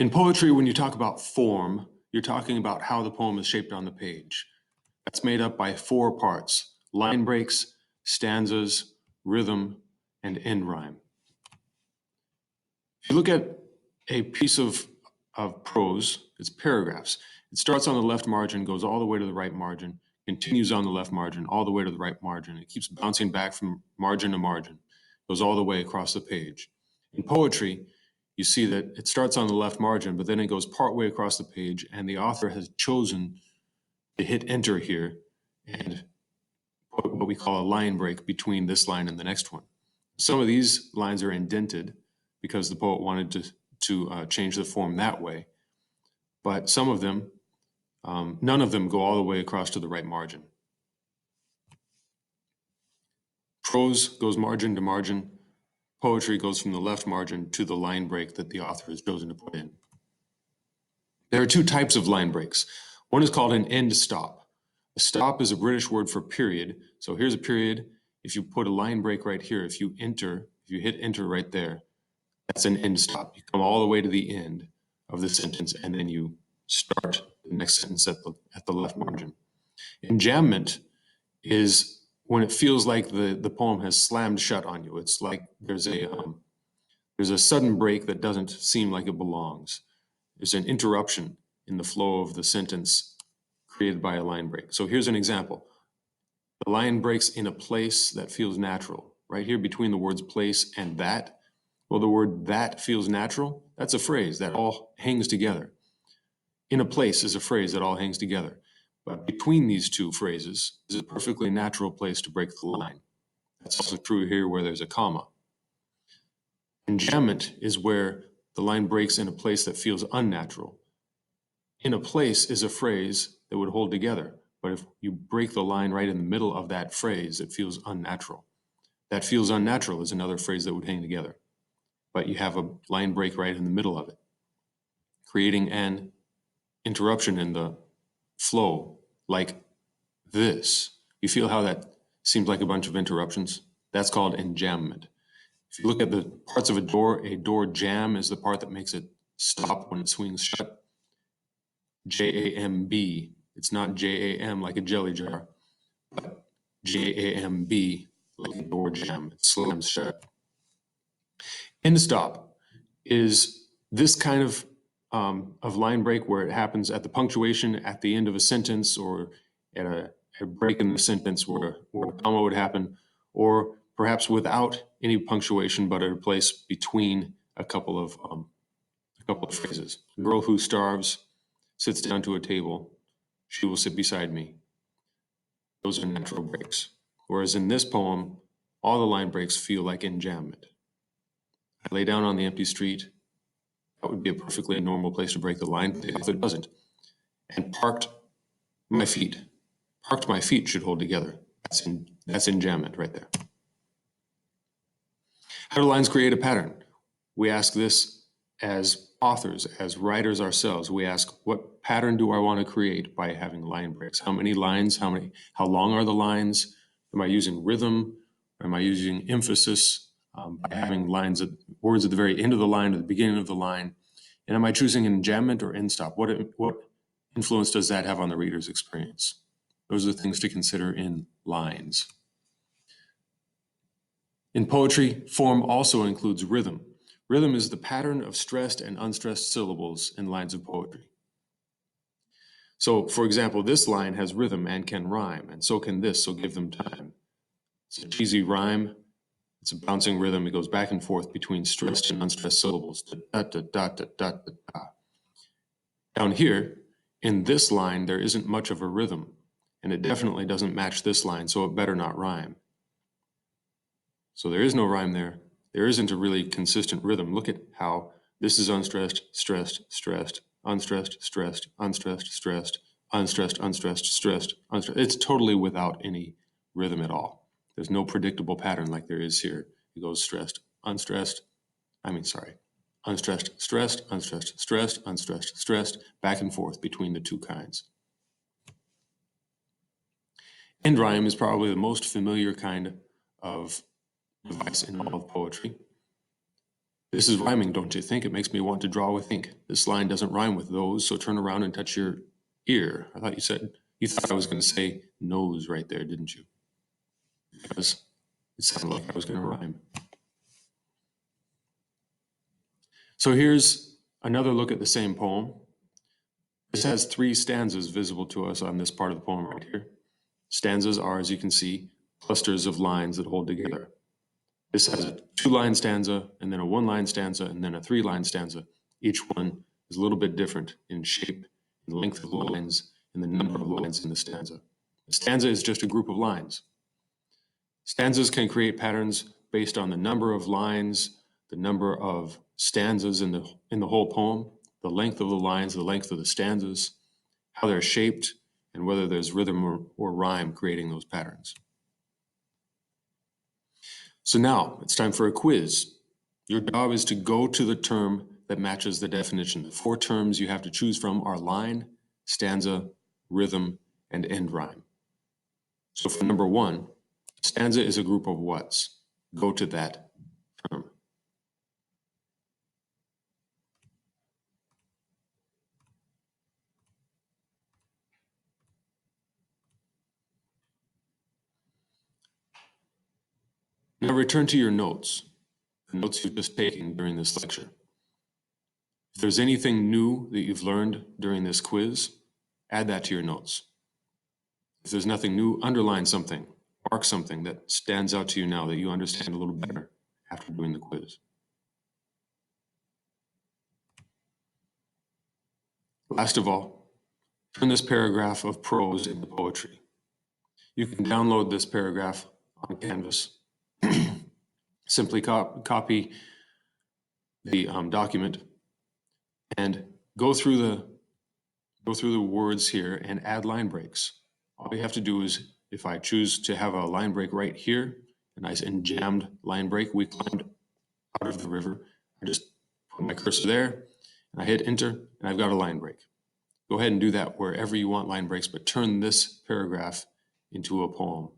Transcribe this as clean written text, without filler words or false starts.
In poetry, when you talk about form, you're talking about how the poem is shaped on the page. That's made up by 4 parts: line breaks, stanzas, rhythm, and end rhyme. If you look at a piece of prose, it's paragraphs. It starts on the left margin, goes all the way to the right margin, continues on the left margin, all the way to the right margin. It keeps bouncing back from margin to margin, goes all the way across the page. In poetry, you see that it starts on the left margin, but then it goes partway across the page, and the author has chosen to hit enter here and put what we call a line break between this line and the next one. Some of these lines are indented because the poet wanted to change the form that way, but some of them, none of them go all the way across to the right margin. Prose goes margin to margin. Poetry goes from the left margin to the line break that the author has chosen to put in. There are 2 types of line breaks. One is called an end stop. A stop is a British word for period. So here's a period. If you put a line break right here, if you hit enter right there, that's an end stop. You come all the way to the end of the sentence, and then you start the next sentence at the left margin. Enjambment is when it feels like the poem has slammed shut on you. It's like there's a sudden break that doesn't seem like it belongs. There's an interruption in the flow of the sentence created by a line break. So here's an example. The line breaks in a place that feels natural. Right here between the words place and that. Well, the word that feels natural, that's a phrase that all hangs together. In a place is a phrase that all hangs together. But between these 2 phrases is a perfectly natural place to break the line. That's also true here where there's a comma. Enjambment is where the line breaks in a place that feels unnatural. In a place is a phrase that would hold together, but if you break the line right in the middle of that phrase, it feels unnatural. That feels unnatural is another phrase that would hang together, but you have a line break right in the middle of it, creating an interruption in the flow like this. You feel how that seems like a bunch of interruptions? That's called enjambment. If you look at the parts of a door jamb is the part that makes it stop when it swings shut. J-A-M-B. It's not J-A-M like a jelly jar, but J-A-M-B like a door jamb. It slams shut. End stop is this kind of line break where it happens at the punctuation at the end of a sentence, or at a break in the sentence where a comma would happen, or perhaps without any punctuation but at a place between a couple of phrases. A girl who starves sits down to a table. She will sit beside me. Those are natural breaks. Whereas in this poem, all the line breaks feel like enjambment. I lay down on the empty street. That would be a perfectly normal place to break the line, but the author doesn't. And parked my feet. Parked my feet should hold together. That's enjambment right there. How do lines create a pattern? We ask this as authors, as writers ourselves. We ask, what pattern do I want to create by having line breaks? How many lines? How long are the lines? Am I using rhythm? Am I using emphasis? By having words at the very end of the line, or the beginning of the line? And am I choosing enjambment or end stop? What influence does that have on the reader's experience? Those are things to consider in lines. In poetry, form also includes rhythm. Rhythm is the pattern of stressed and unstressed syllables in lines of poetry. So, for example, this line has rhythm and can rhyme, and so can this, so give them time. It's a cheesy rhyme. It's a bouncing rhythm. It goes back and forth between stressed and unstressed syllables. Da, da, da, da, da, da, da. Down here, in this line, there isn't much of a rhythm, and it definitely doesn't match this line, so it better not rhyme. So there is no rhyme there. There isn't a really consistent rhythm. Look at how this is unstressed, stressed, stressed, unstressed, stressed, unstressed, stressed, unstressed, unstressed, stressed, unstressed. It's totally without any rhythm at all. There's no predictable pattern like there is here. It goes stressed, unstressed, unstressed, stressed, unstressed, stressed, unstressed, stressed, back and forth between the 2 kinds. End rhyme is probably the most familiar kind of device in all of poetry. This is rhyming, don't you think? It makes me want to draw with ink. This line doesn't rhyme with those, so turn around and touch your ear. I thought you thought I was going to say nose right there, didn't you? Because it sounded like I was going to rhyme. So here's another look at the same poem. This has 3 stanzas visible to us on this part of the poem right here. Stanzas are, as you can see, clusters of lines that hold together. This has a 2-line stanza, and then a 1-line stanza, and then a 3-line stanza. Each one is a little bit different in shape, in length of lines, and the number of lines in the stanza. A stanza is just a group of lines. Stanzas can create patterns based on the number of lines, the number of stanzas in the whole poem, the length of the lines, the length of the stanzas, how they're shaped, and whether there's rhythm or rhyme creating those patterns. So now it's time for a quiz. Your job is to go to the term that matches the definition. The 4 terms you have to choose from are line, stanza, rhythm, and end rhyme. So for number 1, stanza is a group of whats? Go to that term. Now return to your notes, the notes you've just taken during this lecture. If there's anything new that you've learned during this quiz, add that to your notes. If there's nothing new, underline something, mark something that stands out to you now that you understand a little better after doing the quiz. Last of all, turn this paragraph of prose into poetry. You can download this paragraph on Canvas. Simply copy the document and go through the words here and add line breaks. All you have to do is, if I choose to have a line break right here, a nice and jammed line break, we climbed out of the river. I just put my cursor there and I hit enter and I've got a line break. Go ahead and do that wherever you want line breaks, but turn this paragraph into a poem.